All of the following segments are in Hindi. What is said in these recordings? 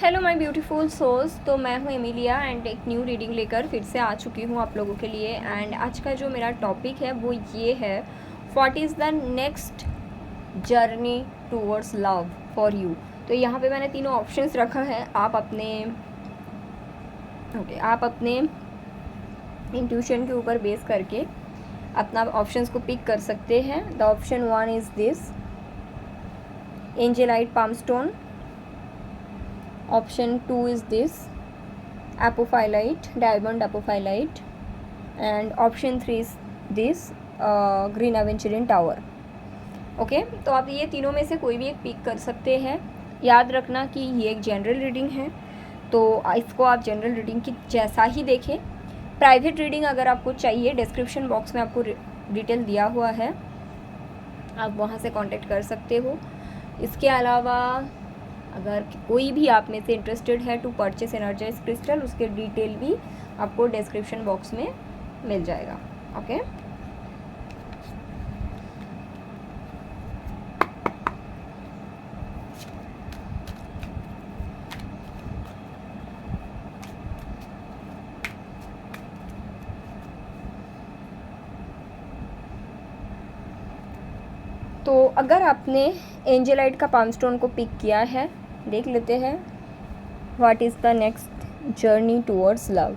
Hello my beautiful souls. तो मैं हूँ एमिलिया एंड एक न्यू रीडिंग लेकर फिर से आ चुकी हूँ आप लोगों के लिए। एंड आज का जो मेरा टॉपिक है वो ये है, what is the next journey towards love for you. तो यहाँ पे मैंने तीनों ऑप्शंस रखा है। आप अपने इंट्यूशन के ऊपर बेस करके अपना ऑप्शंस को पिक कर सकते हैं। The option 1 is this, angelite palm stone. Option 2 is this, apophyllite, diamond apophyllite, and option 3 is this, green aventurine tower. Okay, तो आप ये तीनों में से कोई भी एक पिक कर सकते हैं। याद रखना कि ये एक जनरल रीडिंग है, तो इसको आप जनरल रीडिंग की जैसा ही देखें। प्राइवेट रीडिंग अगर आपको चाहिए, डिस्क्रिप्शन बॉक्स में आपको डिटेल दिया हुआ है, आप वहाँ से कांटेक्ट कर सकते हो। इसके अलावा अगर कोई भी आप में से इंटरेस्टेड है टू परचेस एनर्जाइज क्रिस्टल, उसके डिटेल भी आपको डिस्क्रिप्शन बॉक्स में मिल जाएगा। ओके, तो अगर आपने एंजेलाइट का पाम स्टोन को पिक किया है, देख लेते हैं what is the next journey towards love.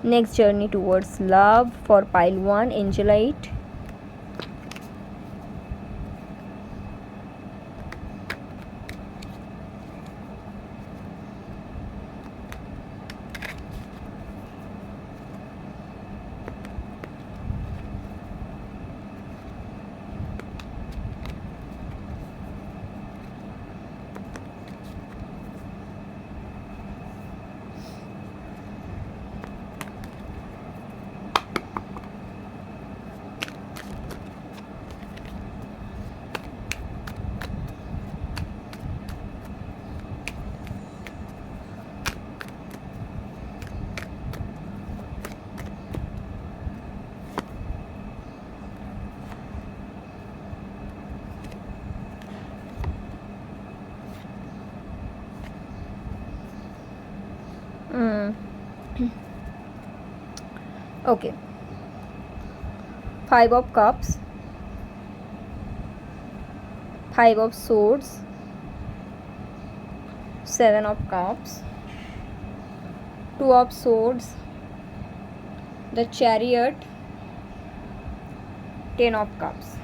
Next journey towards love for pile 1, angelite. Okay, 5 of cups, 5 of swords, 7 of cups, 2 of swords, the chariot, 10 of cups.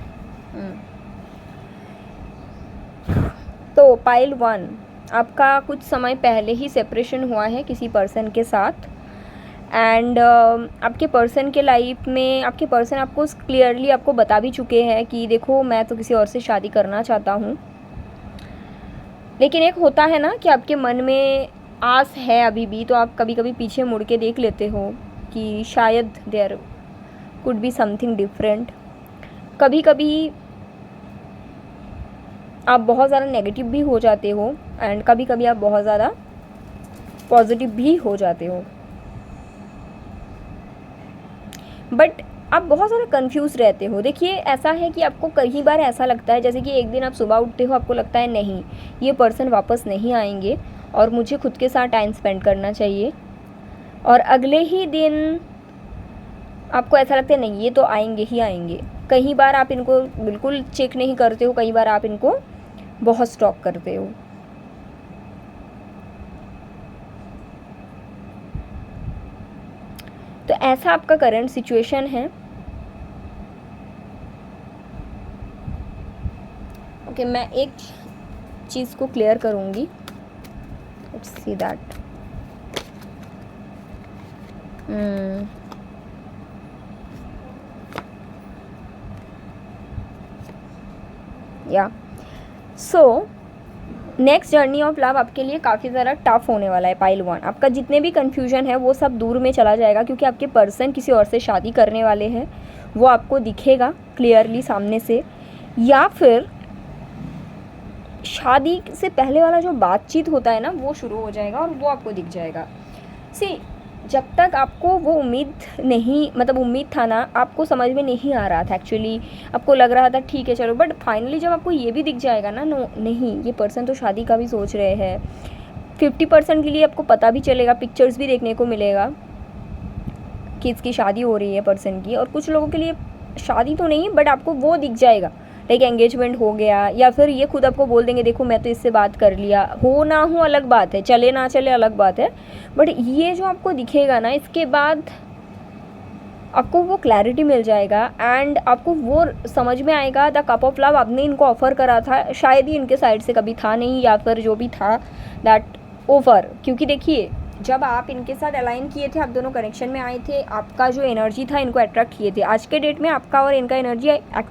तो पाइल 1, आपका कुछ समय पहले ही सेपरेशन हुआ है किसी पर्सन के साथ। एंड आपके पर्सन के लाइफ में आपके पर्सन आपको क्लियरली आपको बता भी चुके हैं कि देखो मैं तो किसी और से शादी करना चाहता हूँ। लेकिन एक होता है ना कि आपके मन में आस है अभी भी, तो आप कभी कभी पीछे मुड़ के देख लेते हो कि शायद there could be something different. कभी कभी आप बहुत ज़्यादा नेगेटिव भी हो जाते हो एंड कभी कभी आप बहुत ज़्यादा पॉजिटिव भी हो जाते हो, बट आप बहुत ज़्यादा कंफ्यूज रहते हो। देखिए, ऐसा है कि आपको कई बार ऐसा लगता है, जैसे कि एक दिन आप सुबह उठते हो, आपको लगता है नहीं ये पर्सन वापस नहीं आएंगे और मुझे खुद के साथ टाइम स्पेंड करना चाहिए, और अगले ही दिन आपको ऐसा लगता है नहीं ये तो आएंगे ही आएंगे। कई बार आप इनको बिल्कुल चेक नहीं करते हो, कई बार आप इनको बहुत स्टॉक करते हो। तो ऐसा आपका करंट सिचुएशन है। ओके, मैं एक चीज़ को क्लियर करूँगी। Let's see that. Yeah so next journey of love आपके लिए काफ़ी ज़्यादा टफ होने वाला है पाइल 1। आपका जितने भी कन्फ्यूजन है वो सब दूर में चला जाएगा, क्योंकि आपके पर्सन किसी और से शादी करने वाले हैं। वो आपको दिखेगा क्लियरली सामने से, या फिर शादी से पहले वाला जो बातचीत होता है ना वो शुरू हो जाएगा और वो आपको दिख जाएगा। सी, जब तक आपको वो उम्मीद नहीं, मतलब उम्मीद था ना, आपको समझ में नहीं आ रहा था एक्चुअली, आपको लग रहा था ठीक है चलो, बट फाइनली जब आपको ये भी दिख जाएगा ना, नो नहीं ये पर्सन तो शादी का भी सोच रहे हैं, 50% के लिए आपको पता भी चलेगा, पिक्चर्स भी देखने को मिलेगा कि इसकी शादी हो रही है पर्सन की, और कुछ लोगों के लिए शादी तो नहीं बट आपको वो दिख जाएगा, लाइक एंगेजमेंट हो गया, या फिर ये खुद आपको बोल देंगे देखो मैं तो इससे बात कर लिया, हो ना हो अलग बात है, चले ना चले अलग बात है, बट ये जो आपको दिखेगा ना, इसके बाद आपको वो क्लैरिटी मिल जाएगा एंड आपको वो समझ में आएगा द कप ऑफ लव आपने इनको ऑफ़र करा था, शायद ही इनके साइड से कभी था नहीं, या फिर जो भी था दैट ओवर, क्योंकि देखिए जब आप इनके साथ अलाइन किए थे, आप दोनों कनेक्शन में आए थे, आपका जो एनर्जी था इनको अट्रैक्ट किए थे, आज के डेट में आपका और इनका एनर्जी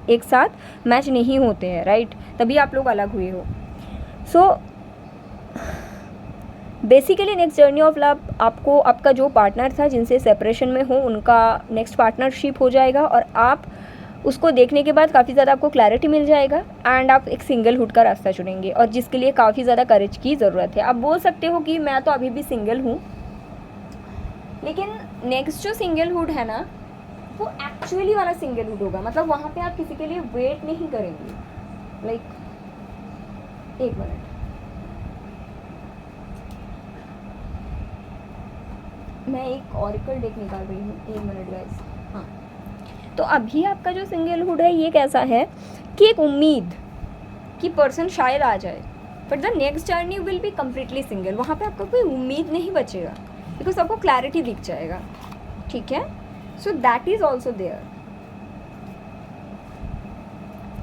एक साथ मैच नहीं होते हैं, राइट, तभी आप लोग अलग हुए हो। So basically next journey of love आपको आपका जो पार्टनर था जिनसे सेपरेशन में हो उनका नेक्स्ट पार्टनरशिप हो जाएगा, और आप उसको देखने के बाद काफ़ी ज़्यादा आपको क्लैरिटी मिल जाएगा एंड आप एक सिंगलहुड का रास्ता चुनेंगे, और जिसके लिए काफ़ी ज़्यादा करेज की ज़रूरत है। आप बोल सकते हो कि मैं तो अभी भी सिंगल हूँ, लेकिन नेक्स्ट जो सिंगलहुड है ना वो एक्चुअली वाला सिंगलहुड होगा, मतलब वहाँ पे आप किसी के लिए वेट नहीं करेंगे। लाइक एक मिनट, मैं एक ऑरिकल डेक निकाल रही हूँ, एक मिनट गाइस। हाँ, तो अभी आपका जो सिंगलहुड है ये कैसा है कि एक उम्मीद कि पर्सन शायद आ जाए, but the next journey will be completely single, वहाँ पे आपको कोई उम्मीद नहीं बचेगा बिकॉज आपको क्लैरिटी दिख जाएगा, ठीक है। So that is also there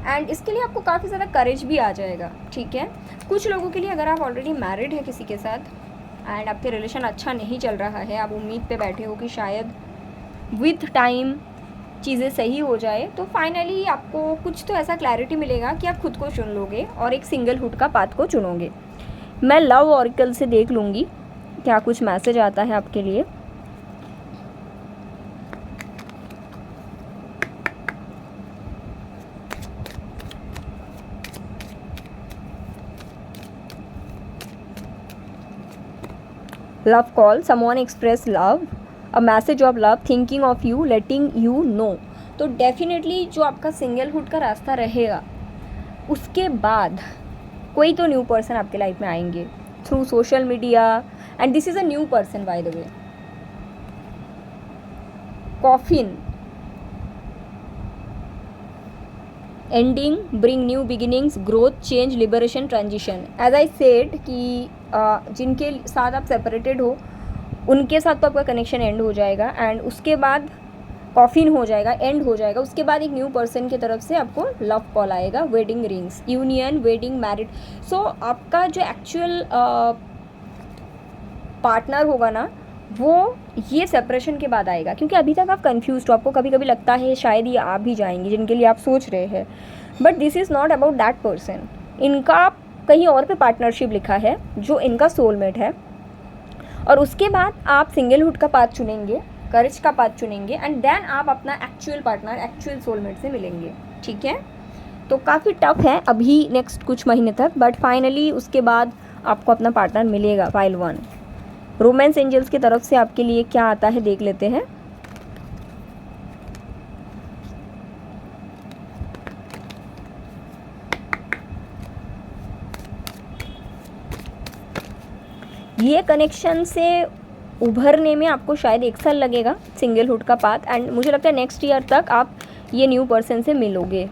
and इसके लिए आपको काफ़ी ज़्यादा करेज भी आ जाएगा, ठीक है। कुछ लोगों के लिए अगर आप ऑलरेडी मैरिड है किसी के साथ एंड आपके रिलेशन अच्छा नहीं चल रहा है, आप उम्मीद पे बैठे हो कि शायद विथ टाइम चीज़ें सही हो जाए, तो फाइनली आपको कुछ तो ऐसा क्लैरिटी मिलेगा कि आप खुद को चुन लोगे और एक सिंगलहुड का पाथ को चुनोगे। मैं लव ऑरिकल से देख लूँगी क्या कुछ मैसेज आता है आपके लिए। Love call, someone express love, a message of love, thinking of you, letting you know. तो डेफिनेटली जो आपका सिंगलहुड का रास्ता रहेगा उसके बाद कोई तो न्यू पर्सन आपके लाइफ में आएंगे through social media, and this is a new person by the way. Coffin, ending, bring new beginnings, growth, change, liberation, transition. As I said कि जिनके साथ आप सेपरेटेड हो उनके साथ तो आपका कनेक्शन एंड हो जाएगा एंड उसके बाद कॉफिन हो जाएगा, एंड हो जाएगा, उसके बाद एक न्यू पर्सन की तरफ से आपको लव कॉल आएगा, wedding rings, union, wedding, married. So आपका जो एक्चुअल पार्टनर होगा ना वो ये सेपरेशन के बाद आएगा, क्योंकि अभी तक आप कंफ्यूज हो, आपको कभी कभी लगता है शायद ये आ भी जाएंगे जिनके लिए आप सोच रहे हैं, but this is not about that person. इनका कहीं और पे पार्टनरशिप लिखा है जो इनका सोलमेट है, और उसके बाद आप सिंगलहुड का पाथ चुनेंगे, करेज का पाथ चुनेंगे, एंड देन आप अपना एक्चुअल पार्टनर, एक्चुअल सोलमेट से मिलेंगे, ठीक है। तो काफ़ी टफ है अभी नेक्स्ट कुछ महीने तक, बट फाइनली उसके बाद आपको अपना पार्टनर मिलेगा। फाइल 1 रोमांस एंजल्स की तरफ से आपके लिए क्या आता है देख लेते हैं। ये कनेक्शन से उभरने में आपको शायद 1 साल लगेगा, सिंगलहुड का पाथ, एंड मुझे लगता है नेक्स्ट ईयर तक आप ये न्यू पर्सन से मिलोगे।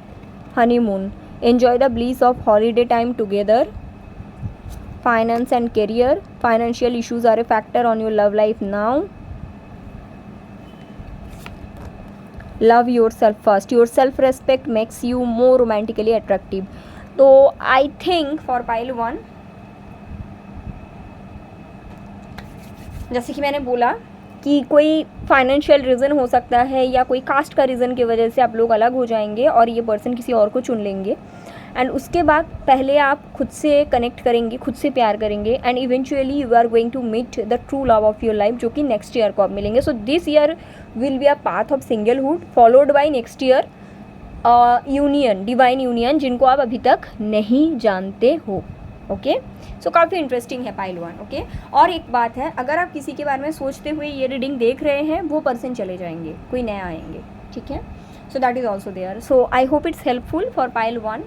Honeymoon, enjoy the bliss of holiday time together, finance and career, financial issues are a factor on your love life now, love your self first, your self respect makes you more romantically attractive. तो आई थिंक फॉर पाइल 1, जैसे कि मैंने बोला कि कोई फाइनेंशियल रीज़न हो सकता है या कोई कास्ट का रीज़न की वजह से आप लोग अलग हो जाएंगे और ये पर्सन किसी और को चुन लेंगे, एंड उसके बाद पहले आप खुद से कनेक्ट करेंगे, खुद से प्यार करेंगे, and eventually you are going to meet the true love of your life, जो कि नेक्स्ट ईयर को आप मिलेंगे। So this year will be a path of singlehood followed by next year union, divine union, जिनको आप अभी तक नहीं जानते हो, ओके, सो काफ़ी इंटरेस्टिंग है पाइल 1। ओके, और एक बात है, अगर आप किसी के बारे में सोचते हुए ये रीडिंग देख रहे हैं, वो पर्सन चले जाएंगे, कोई नया आएंगे, ठीक है। So that is also there. So I hope it's helpful for pile 1।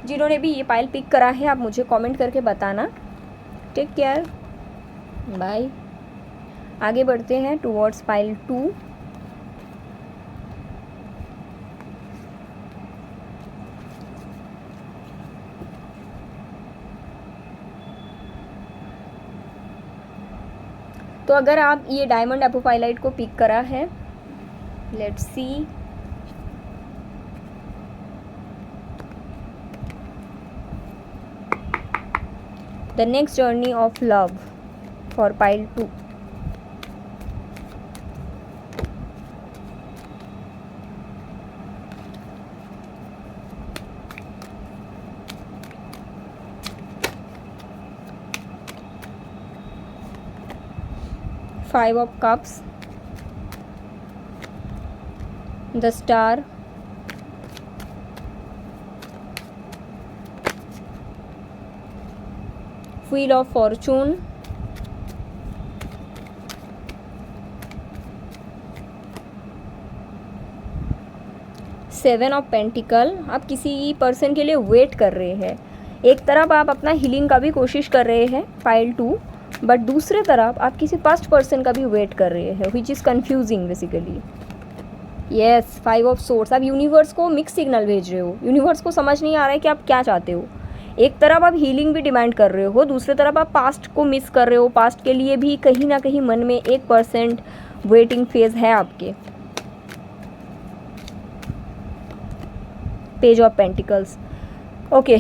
जिन्होंने भी ये पाइल पिक करा है, आप मुझे कमेंट करके बताना। Take care, bye. आगे बढ़ते हैं टुवर्ड्स पाइल 2। तो अगर आप ये डायमंड एपोफाइलाइट को पिक करा है, let's see. The next journey of love for pile 2। Five of Cups, the Star, Wheel of Fortune, seven of pentacle. आप किसी पर्सन के लिए वेट कर रहे हैं। एक तरफ आप अपना हीलिंग का भी कोशिश कर रहे हैं पाइल 2, बट दूसरे तरफ आप किसी पास्ट पर्सन का भी वेट कर रहे हैं, which is confusing basically. Yes, five of swords. आप यूनिवर्स को मिक्स सिग्नल भेज रहे हो, यूनिवर्स को समझ नहीं आ रहा है कि आप क्या चाहते हो। एक तरफ आप हीलिंग भी डिमांड कर रहे हो, दूसरी तरफ आप पास्ट को मिस कर रहे हो। पास्ट के लिए भी कहीं ना कहीं मन में 1% वेटिंग फेज है आपके। Page of pentacles. Okay,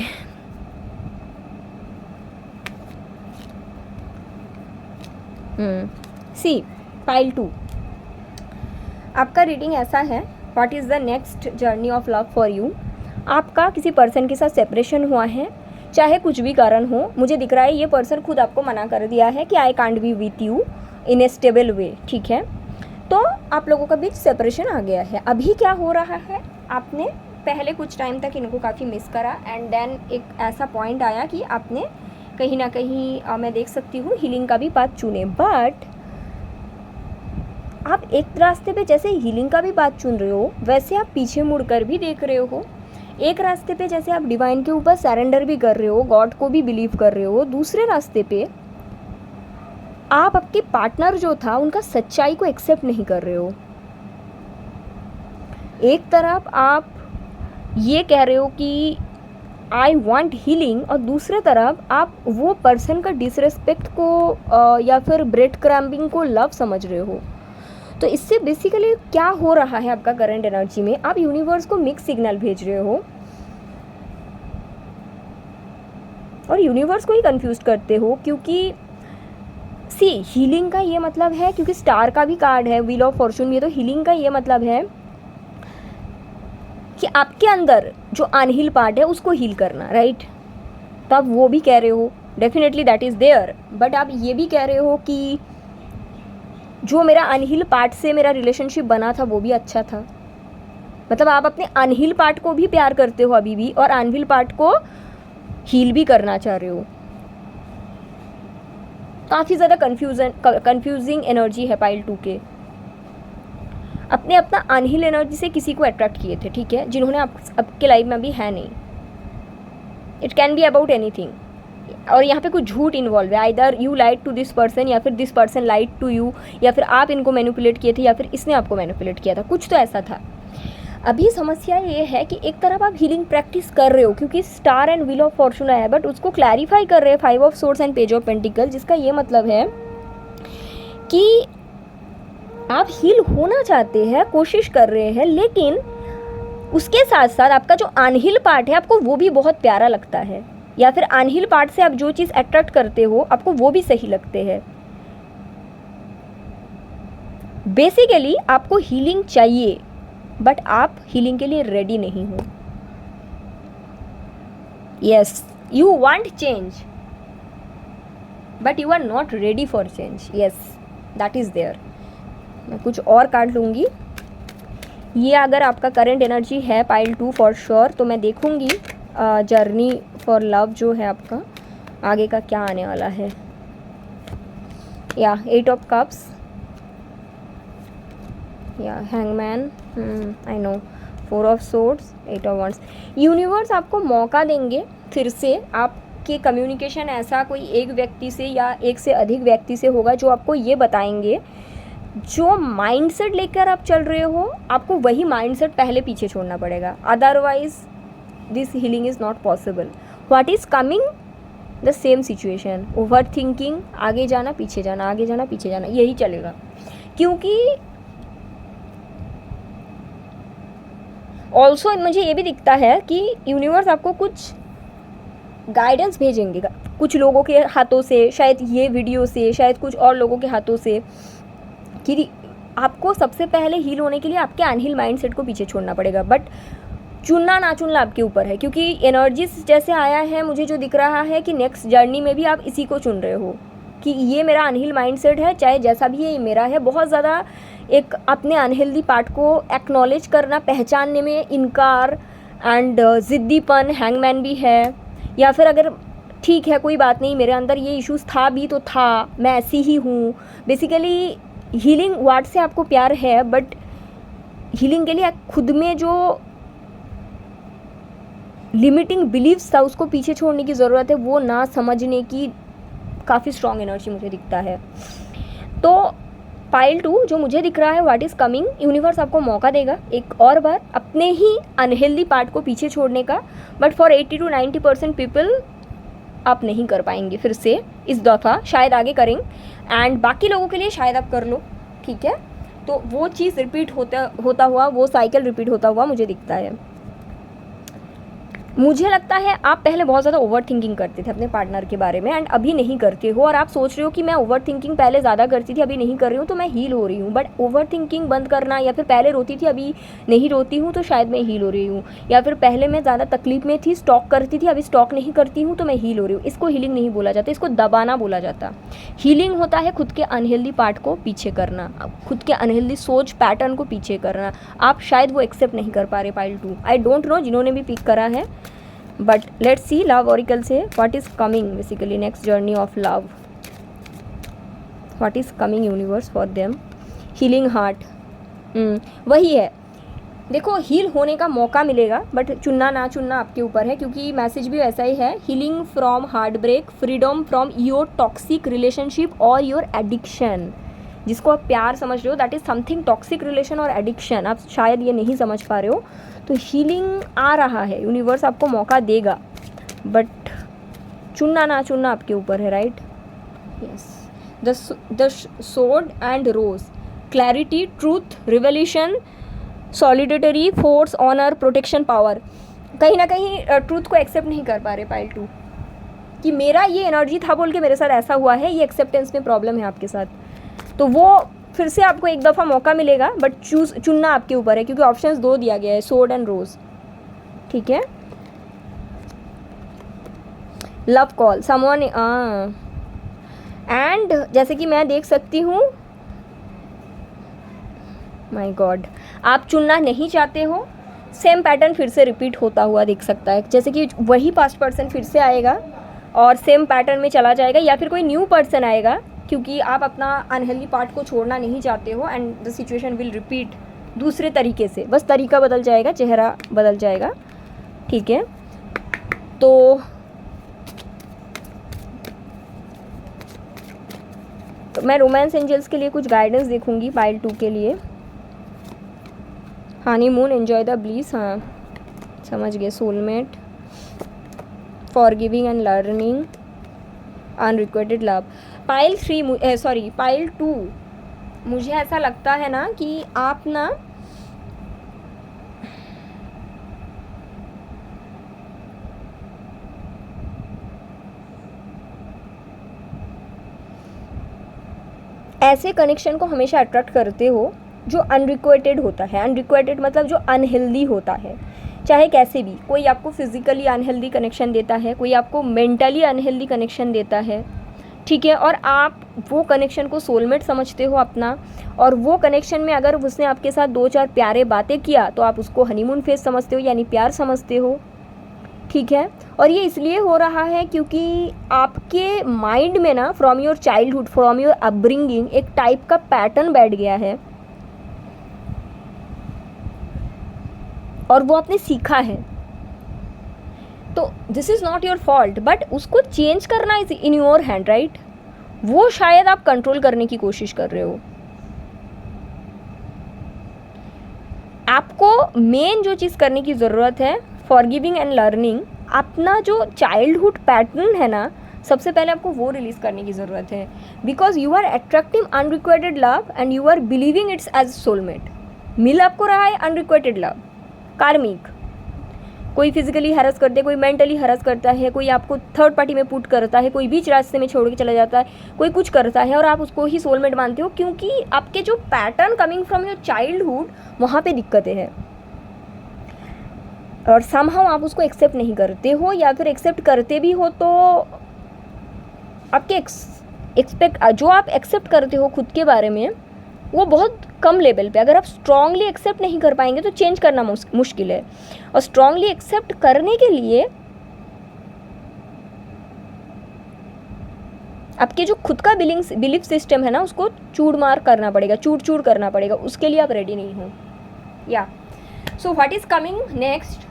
see pile 2, आपका रीडिंग ऐसा है। What is the next journey of love for you. आपका किसी पर्सन के साथ सेपरेशन हुआ है, चाहे कुछ भी कारण हो। मुझे दिख रहा है ये पर्सन खुद आपको मना कर दिया है कि I can't be with you in a stable way, ठीक है। तो आप लोगों का बीच सेपरेशन आ गया है। अभी क्या हो रहा है, आपने पहले कुछ टाइम तक इनको काफ़ी मिस करा, एंड देन एक ऐसा पॉइंट आया कि आपने कहीं ना कहीं मैं देख सकती हूँ हीलिंग का भी पाथ चुने। बट आप एक रास्ते पे जैसे हीलिंग का भी बात चुन रहे हो, वैसे आप पीछे मुड़कर भी देख रहे हो। एक रास्ते पे जैसे आप डिवाइन के ऊपर सरेंडर भी कर रहे हो, गॉड को भी बिलीव कर रहे हो, दूसरे रास्ते पे आप आपके पार्टनर जो था उनका सच्चाई को एक्सेप्ट नहीं कर रहे हो। एक तरफ आप ये कह रहे हो कि आई वांट हीलिंग, और दूसरे तरफ आप वो पर्सन का डिसरेस्पेक्ट को या फिर ब्रेड क्रैम्बिंग को लव समझ रहे हो। तो इससे बेसिकली क्या हो रहा है आपका करंट एनर्जी में, आप यूनिवर्स को मिक्स सिग्नल भेज रहे हो और यूनिवर्स को ही कंफ्यूज करते हो। क्योंकि सी हीलिंग का ये मतलब है, क्योंकि स्टार का भी कार्ड है, व्हील ऑफ फॉर्चून में, तो हीलिंग का ये मतलब है कि आपके अंदर जो अनहील पार्ट है उसको हील करना, राइट। तो आप वो भी कह रहे हो, definitely that is there. But आप ये भी कह रहे हो कि जो मेरा अनहील पार्ट से मेरा रिलेशनशिप बना था वो भी अच्छा था। मतलब आप अपने अनहील पार्ट को भी प्यार करते हो अभी भी, और अनहील पार्ट को हील भी करना चाह रहे हो। काफ़ी ज़्यादा कंफ्यूजिंग एनर्जी है पाइल 2 के। अपने अपना अनहील एनर्जी से किसी को अट्रैक्ट किए थे, ठीक है, जिन्होंने आपके लाइफ में अभी है नहीं। It can be about anything, और यहाँ पे कुछ झूठ इन्वॉल्व है। Either you lied to this person, या फिर this person lied to you, या फिर आप इनको मैनिपुलेट किए थे, या फिर इसने आपको मैनिपुलेट किया था, कुछ तो ऐसा था। अभी समस्या ये है कि एक तरफ आप हीलिंग प्रैक्टिस कर रहे हो क्योंकि star and wheel of Fortune है, बट उसको क्लैरिफाई कर रहे हैं five of swords and page of pentacle, जिसका ये मतलब है कि आप हील होना चाहते हैं, कोशिश कर रहे हैं, लेकिन उसके साथ साथ आपका जो अनहील पार्ट है आपको वो भी बहुत प्यारा लगता है, या फिर अनहील पार्ट से आप जो चीज़ अट्रैक्ट करते हो आपको वो भी सही लगते हैं। बेसिकली आपको हीलिंग चाहिए, बट आप हीलिंग के लिए रेडी नहीं हो। Yes, you want change but you are not ready for change. Yes, that is there. मैं कुछ और कार्ड लूँगी। ये अगर आपका करंट एनर्जी है पाइल 2 फॉर श्योर, तो मैं देखूँगी जर्नी फॉर लव जो है आपका आगे का क्या आने वाला है। या 8 ऑफ कप्स, या hangman, I know, 4 of swords, 8 of wands. Universe आपको मौका देंगे फिर से। आपके कम्युनिकेशन ऐसा कोई एक व्यक्ति से या एक से अधिक व्यक्ति से होगा जो आपको ये बताएंगे, जो माइंडसेट लेकर आप चल रहे हो आपको वही माइंडसेट पहले पीछे छोड़ना पड़ेगा, otherwise this healing is not possible. What is coming, the same situation, over thinking, आगे जाना पीछे जाना, आगे जाना पीछे जाना, यही चलेगा। क्योंकि ऑल्सो मुझे ये भी दिखता है कि यूनिवर्स आपको कुछ गाइडेंस भेजेंगे कुछ लोगों के हाथों से, शायद ये वीडियो से, शायद कुछ और लोगों के हाथों से, कि आपको सबसे पहले हील होने के लिए आपके अनहील माइंडसेट को पीछे छोड़ना पड़ेगा। बट चुनना ना चुनना आपके ऊपर है, क्योंकि एनर्जी जैसे आया है मुझे जो दिख रहा है कि नेक्स्ट जर्नी में भी आप इसी को चुन रहे हो कि ये मेरा अनहील माइंडसेट है, चाहे जैसा भी ये मेरा है। बहुत ज़्यादा एक अपने अनहेल्दी पार्ट को एक्नॉलेज करना, पहचानने में इनकार एंड ज़िद्दीपन, हैंगमैन भी है। या फिर अगर ठीक है कोई बात नहीं, मेरे अंदर ये इश्यूज़ था भी तो था, मैं ऐसी ही हूँ। बेसिकली हीलिंग वर्ड से आपको प्यार है, बट हीलिंग के लिए खुद में जो लिमिटिंग बिलीव्स था उसको पीछे छोड़ने की ज़रूरत है, वो ना समझने की काफ़ी स्ट्रॉन्ग एनर्जी मुझे दिखता है। तो पाइल 2 जो मुझे दिख रहा है, व्हाट इज़ कमिंग, यूनिवर्स आपको मौका देगा एक और बार अपने ही अनहेल्दी पार्ट को पीछे छोड़ने का। बट फॉर 80 to 90% पीपल आप नहीं कर पाएंगे फिर से इस दफ़ा, शायद आगे करेंगे, एंड बाकी लोगों के लिए शायद आप कर लो, ठीक है। तो वो चीज़ रिपीट होता हुआ, वो साइकिल रिपीट होता हुआ मुझे दिखता है। मुझे लगता है आप पहले बहुत ज़्यादा ओवर थिंकिंग करते थे अपने पार्टनर के बारे में, एंड अभी नहीं करते हो, और आप सोच रहे हो कि मैं ओवर थिंकिंग पहले ज़्यादा करती थी अभी नहीं कर रही हूँ तो मैं हील हो रही हूँ। बट ओवर थिंकिंग बंद करना, या फिर पहले रोती थी अभी नहीं रोती हूँ तो शायद मैं हील हो रही हूँ, या फिर पहले मैं ज़्यादा तकलीफ में थी, स्टॉक करती थी, अभी स्टॉक नहीं करती हूँ तो मैं हील हो रही हूँ। इसको हीलिंग नहीं बोला जाता, इसको दबाना बोला जाता। हीलिंग होता है खुद के अनहेल्दी पार्ट को पीछे करना, खुद के अनहेल्दी सोच पैटर्न को पीछे करना। आप शायद वो एक्सेप्ट नहीं कर पा रहे पाइल 2, आई डोंट नो जिन्होंने भी पिक करा है। But let's see love oracle से what is coming, basically next journey of love, what is coming universe for them. Healing heart, वही है, देखो हील होने का मौका मिलेगा, बट चुनना ना चुनना आपके ऊपर है, क्योंकि मैसेज भी ऐसा ही है, healing from heart break, freedom from your toxic relationship और योर एडिक्शन। जिसको आप प्यार समझ रहे हो that is something toxic relation और एडिक्शन, आप शायद ये नहीं समझ पा रहे हो। तो हीलिंग आ रहा है, यूनिवर्स आपको मौका देगा, बट चुनना ना चुनना आपके ऊपर है, right. Yes, the sword and rose, clarity, truth, revolution, solidarity, force, honour, protection, power. कहीं ना कहीं ट्रूथ को एक्सेप्ट नहीं कर पा रहे पाइल 2, कि मेरा ये एनर्जी था बोल के मेरे साथ ऐसा हुआ है, ये एक्सेप्टेंस में प्रॉब्लम है आपके साथ। तो वो फिर से आपको एक दफ़ा मौका मिलेगा, बट चुनना आपके ऊपर है, क्योंकि ऑप्शंस 2 दिया गया है, सोर्ड एंड रोज, ठीक है। लव कॉल, समवन, एंड जैसे कि मैं देख सकती हूँ, माय गॉड, आप चुनना नहीं चाहते हो, सेम पैटर्न फिर से रिपीट होता हुआ दिख सकता है, जैसे कि वही पास्ट पर्सन फिर से आएगा और सेम पैटर्न में चला जाएगा, या फिर कोई न्यू पर्सन आएगा, क्योंकि आप अपना अनहेल्दी पार्ट को छोड़ना नहीं चाहते हो, and the situation will repeat दूसरे तरीके से, बस तरीका बदल जाएगा, चेहरा बदल जाएगा, ठीक है। तो मैं रोमांस एंजल्स के लिए कुछ गाइडेंस देखूंगी पाइल 2 के लिए। हनीमून, एंजॉय द ब्लीस, हाँ समझ गए, soulmate, forgiving and learning, unrequited love. Pile 3 sorry pile 2 मुझे ऐसा लगता है ना कि आप ना ऐसे कनेक्शन को हमेशा अट्रैक्ट करते हो जो अनरिक्वेटेड होता है। अनरिक्वेटेड मतलब जो अनहेल्दी होता है, चाहे कैसे भी। कोई आपको फिजिकली अनहेल्दी कनेक्शन देता है, कोई आपको मेंटली अनहेल्दी कनेक्शन देता है, ठीक है, और आप वो कनेक्शन को सोलमेट समझते हो अपना, और वो कनेक्शन में अगर उसने आपके साथ 2-4 प्यारे बातें किया तो आप उसको हनीमून फेज समझते हो, यानी प्यार समझते हो, ठीक है। और ये इसलिए हो रहा है क्योंकि आपके माइंड में ना from your childhood, from your upbringing एक टाइप का पैटर्न बैठ गया है और वो आपने सीखा है। तो this is not your fault, but उसको चेंज करना is in your hand, right. वो शायद आप कंट्रोल करने की कोशिश कर रहे हो। आपको मेन जो चीज़ करने की ज़रूरत है फॉरगिविंग एंड लर्निंग, अपना जो चाइल्डहुड पैटर्न है ना, सबसे पहले आपको वो रिलीज़ करने की ज़रूरत है। Because you are attracting unrequited love and you are believing it's as soulmate. मिल आपको रहा है अनरिक्वेटेड लव, कार्मिक। कोई फिजिकली हरास करते हैं, कोई मेंटली हरास करता है, कोई आपको थर्ड पार्टी में पुट करता है, कोई बीच रास्ते में छोड़ के चला जाता है, कोई कुछ करता है और आप उसको ही सोलमेट मानते हो क्योंकि आपके जो pattern coming from your childhood वहाँ पे दिक्कतें हैं और समहाउ आप उसको एक्सेप्ट नहीं करते हो, या फिर एक्सेप्ट करते भी हो तो आपके जो आप एक्सेप्ट करते हो खुद के बारे में वो बहुत कम लेवल पे। अगर आप स्ट्रांगली एक्सेप्ट नहीं कर पाएंगे तो चेंज करना मुश्किल है। और स्ट्रांगली एक्सेप्ट करने के लिए आपके जो खुद का बिलीफ सिस्टम है ना, उसको चूड़ करना पड़ेगा। उसके लिए आप रेडी नहीं हो। या so what is coming next,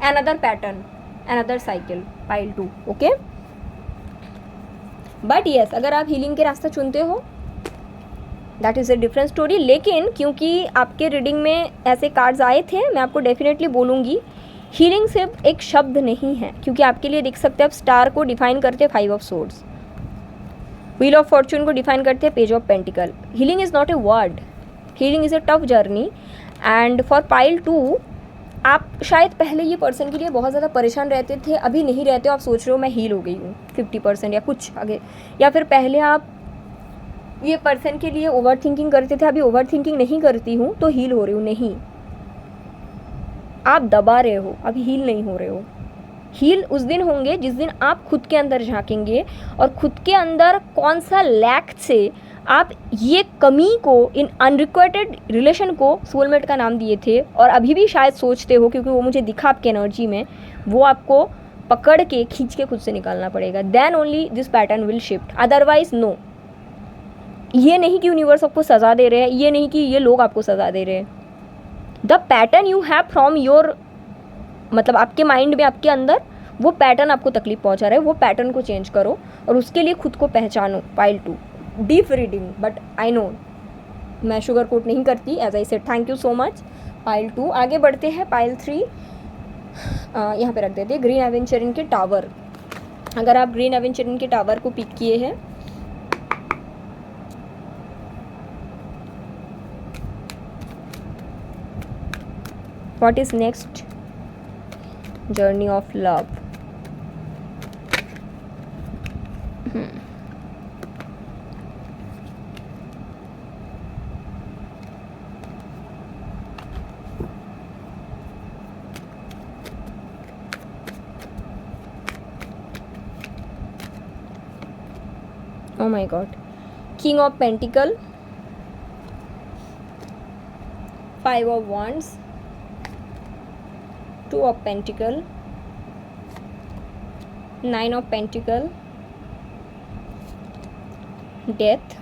another pattern, another cycle, pile 2। Okay, but yes, अगर आप हीलिंग के रास्ता चुनते हो that is a different story. लेकिन क्योंकि आपके रीडिंग में ऐसे कार्ड्स आए थे, मैं आपको डेफिनेटली बोलूँगी हीलिंग सिर्फ एक शब्द नहीं है, क्योंकि आपके लिए देख सकते हैं आप स्टार को डिफाइन करते हैं 5 of swords, wheel of Fortune को डिफाइन करते हैं page of pentacle. Healing is not a word, healing is a tough journey. And for pile 2 आप शायद पहले ये पर्सन के लिए बहुत ज़्यादा परेशान रहते थे, अभी नहीं रहते हो। आप सोच रहे हो मैं हील हो गई हूँ 50% या कुछ आगे, या फिर पहले आप ये पर्सन के लिए ओवर थिंकिंग करते थे, अभी ओवर थिंकिंग नहीं करती हूँ तो हील हो रही हूँ। नहीं, आप दबा रहे हो, अभी हील नहीं हो रहे हो। हील उस दिन होंगे जिस दिन आप खुद के अंदर झांकेंगे और खुद के अंदर कौन सा लैक से आप ये कमी को, इन अनरिक्वेटेड रिलेशन को सोलमेट का नाम दिए थे और अभी भी शायद सोचते हो, क्योंकि वो मुझे दिखा आपके एनर्जी में, वो आपको पकड़ के खींच के खुद से निकालना पड़ेगा। Then only this pattern will shift, otherwise no. ये नहीं कि यूनिवर्स आपको सज़ा दे रहे हैं, ये नहीं कि ये लोग आपको सज़ा दे रहे हैं। The pattern you have from your, मतलब आपके माइंड में, आपके अंदर वो पैटर्न आपको तकलीफ पहुंचा रहा है, वो पैटर्न को चेंज करो और उसके लिए खुद को पहचानो। Pile 2 deep reading, but I know मैं शुगर कोट नहीं करती, as I said. Thank you so much pile 2। आगे बढ़ते हैं पाइल 3, यहाँ पे रख देते हैं ग्रीन एवेंचरिन के टावर। अगर आप ग्रीन एवेंचरिन के टावर को पिक किए हैं, what is next journey of love? Oh my god, King of Pentacle, 5 of Wands, 2 of Pentacle, 9 of Pentacle, Death,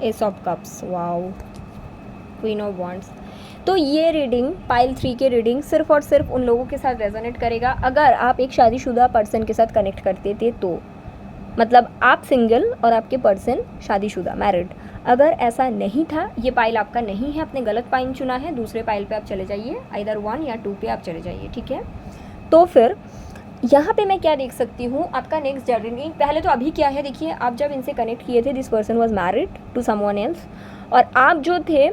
Ace of Cups, wow, Queen of Wands। तो ये रीडिंग, पाइल 3 के रीडिंग सिर्फ और सिर्फ उन लोगों के साथ रेजोनेट करेगा अगर आप एक शादीशुदा पर्सन के साथ कनेक्ट करते थे तो, मतलब आप सिंगल और आपके पर्सन शादीशुदा, मैरिड। अगर ऐसा नहीं था, ये पाइल आपका नहीं है, आपने गलत पाइल चुना है, दूसरे पाइल पे आप चले जाइए, आइदर 1 या 2 पे आप चले जाइए, ठीक है। तो फिर यहाँ पे मैं क्या देख सकती हूँ, आपका नेक्स्ट जर्नी, पहले तो अभी क्या है देखिए, आप जब इनसे कनेक्ट किए थे, this person was married to someone else, और आप जो थे,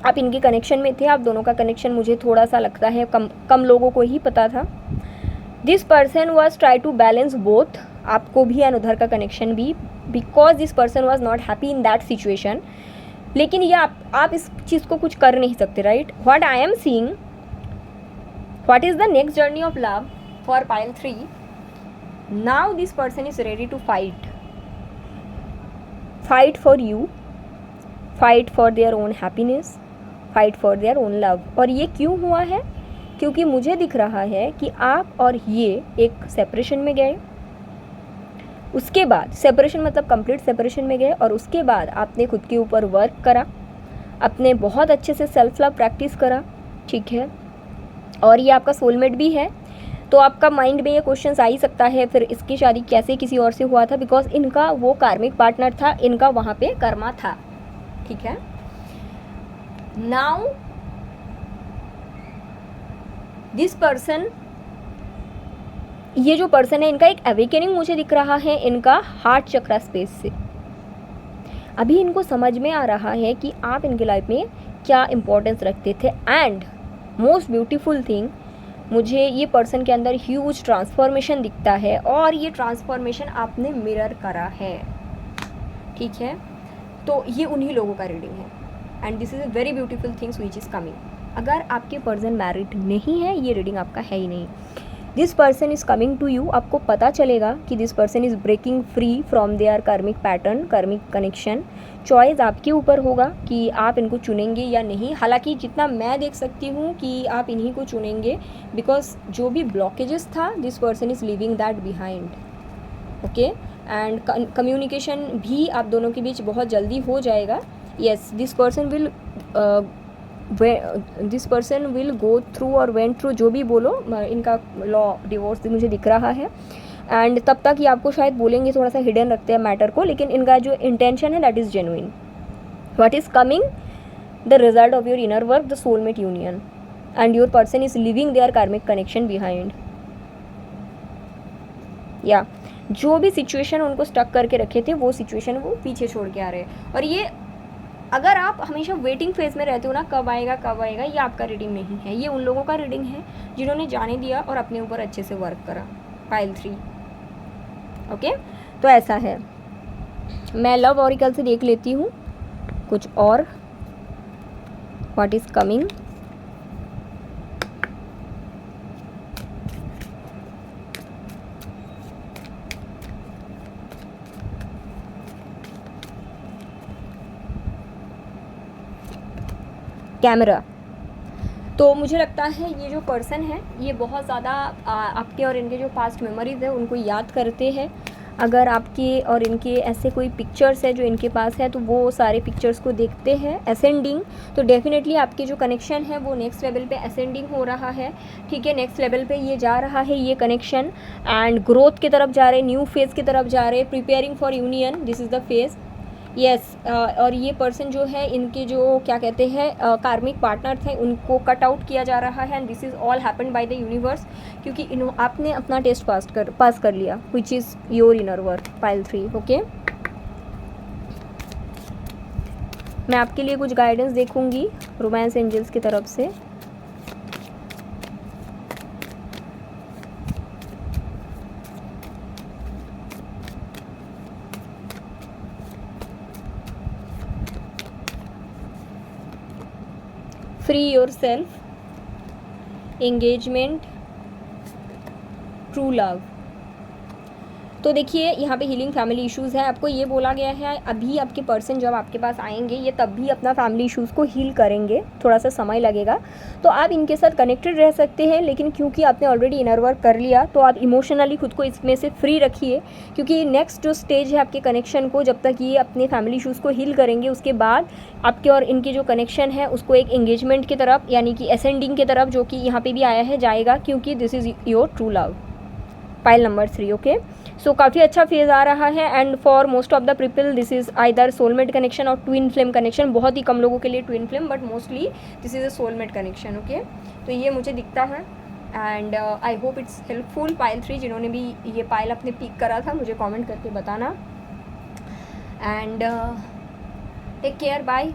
आप इनके कनेक्शन में थे। आप दोनों का कनेक्शन मुझे थोड़ा सा लगता है कम लोगों को ही पता था। This person was try to balance both, आपको भी एंड उधर का कनेक्शन भी, because this person was not happy in that situation. लेकिन ये आप इस चीज़ को कुछ कर नहीं सकते, right. What I am seeing, what is the next journey of love for pile 3, now this person is ready to fight for you, fight for their own happiness, fight for their own love. और ये क्यों हुआ है, क्योंकि मुझे दिख रहा है कि आप और ये एक सेपरेशन में गए, उसके बाद सेपरेशन मतलब कंप्लीट सेपरेशन में गए, और उसके बाद आपने खुद के ऊपर वर्क करा, अपने बहुत अच्छे से सेल्फ लव प्रैक्टिस करा, ठीक है, और ये आपका सोलमेट भी है। तो आपका माइंड में ये क्वेश्चंस आ ही सकता है फिर इसकी शादी कैसे किसी और से हुआ था, बिकॉज इनका वो कार्मिक पार्टनर था, इनका वहाँ पे कर्मा था, ठीक है। नाउ दिस पर्सन, ये जो पर्सन है इनका एक अवेकनिंग मुझे दिख रहा है इनका हार्ट चक्रा स्पेस से। अभी इनको समझ में आ रहा है कि आप इनके लाइफ में क्या इम्पोर्टेंस रखते थे, एंड मोस्ट ब्यूटीफुल थिंग, मुझे ये पर्सन के अंदर ह्यूज ट्रांसफॉर्मेशन दिखता है, और ये ट्रांसफॉर्मेशन आपने मिरर करा है, ठीक है। तो ये उन्हीं लोगों का रीडिंग है, and this is a very beautiful things which is coming. अगर आपके पर्सन मैरिड नहीं है, ये रीडिंग आपका है ही नहीं। This person is coming to you, आपको पता चलेगा कि this person is breaking free from their karmic pattern, karmic connection. Choice आपके ऊपर होगा कि आप इनको चुनेंगे या नहीं। हालांकि जितना मैं देख सकती हूँ कि आप इन्हीं को चुनेंगे, बिकॉज जो भी ब्लॉकेजेस था this person is living that behind, okay. And communication भी आप दोनों के बीच बहुत जल्दी हो जाएगा। Yes, this person will go through और वेंट थ्रू, जो भी बोलो, इनका लॉ डिवोर्स मुझे दिख रहा है, एंड तब तक ये आपको शायद बोलेंगे, थोड़ा सा हिडन रखते हैं मैटर को, लेकिन इनका जो इंटेंशन है that is genuine. What is coming, the result of your inner work, the soulmate union, and your person is leaving their karmic connection behind. या जो भी सिचुएशन उनको स्टक करके रखे थे वो सिचुएशन वो पीछे छोड़ के आ रहे हैं। और ये अगर आप हमेशा वेटिंग फेज में रहते हो ना, कब आएगा, ये आपका रीडिंग नहीं है, ये उन लोगों का रीडिंग है जिन्होंने जाने दिया और अपने ऊपर अच्छे से वर्क करा। Pile 3, okay. तो ऐसा है, मैं लव ऑरिकल से देख लेती हूँ कुछ और, व्हाट इज़ कमिंग। कैमरा। तो मुझे लगता है ये जो पर्सन है ये बहुत ज़्यादा आपके और इनके जो पास्ट मेमोरीज़ है उनको याद करते हैं। अगर आपके और इनके ऐसे कोई पिक्चर्स है जो इनके पास है तो वो सारे पिक्चर्स को देखते हैं असेंडिंग, तो डेफिनेटली आपके जो कनेक्शन है वो नेक्स्ट लेवल पे असेंडिंग हो रहा है, ठीक है। नेक्स्ट लेवल पे ये जा रहा है ये कनेक्शन, एंड ग्रोथ की तरफ जा रहे, न्यू फेज़ की तरफ जा रहे, preparing for union, this is the phase. Yes, और ये पर्सन जो है इनके जो क्या कहते हैं कार्मिक पार्टनर थे उनको कट आउट किया जा रहा है, and this is all happened by the universe, क्योंकि आपने अपना टेस्ट पास कर लिया, which is your inner work. Pile 3, okay. मैं आपके लिए कुछ गाइडेंस देखूंगी रोमांस एंजल्स की तरफ से। Free your self, engagement, true love. तो देखिए यहाँ पे हीलिंग फैमिली इश्यूज़ है, आपको ये बोला गया है अभी आपके पर्सन जब आपके पास आएंगे ये तब भी अपना फैमिली इश्यूज़ को हील करेंगे, थोड़ा सा समय लगेगा, तो आप इनके साथ कनेक्टेड रह सकते हैं, लेकिन क्योंकि आपने ऑलरेडी इनर वर्क कर लिया तो आप इमोशनली खुद को इसमें से फ्री रखिए, क्योंकि नेक्स्ट जो स्टेज है आपके कनेक्शन को, जब तक ये अपने फैमिली इश्यूज़ को हील करेंगे उसके बाद आपके और इनके जो कनेक्शन है उसको एक एंगेजमेंट की तरफ, यानी कि असेंडिंग की तरफ, जो कि यहाँ पर भी आया है, जाएगा, क्योंकि this is your true love. Pile number 3, okay. So काफ़ी अच्छा फेज़ आ रहा है, and for most of the people this is either soulmate connection or twin flame connection. बहुत ही कम लोगों के लिए twin flame, but mostly this is a soulmate connection, okay. तो ये मुझे दिखता है, and I hope it's helpful. Pile 3 जिन्होंने भी ये पाइल अपने पिक करा था मुझे कमेंट करके बताना, एंड टेक केयर, बाय।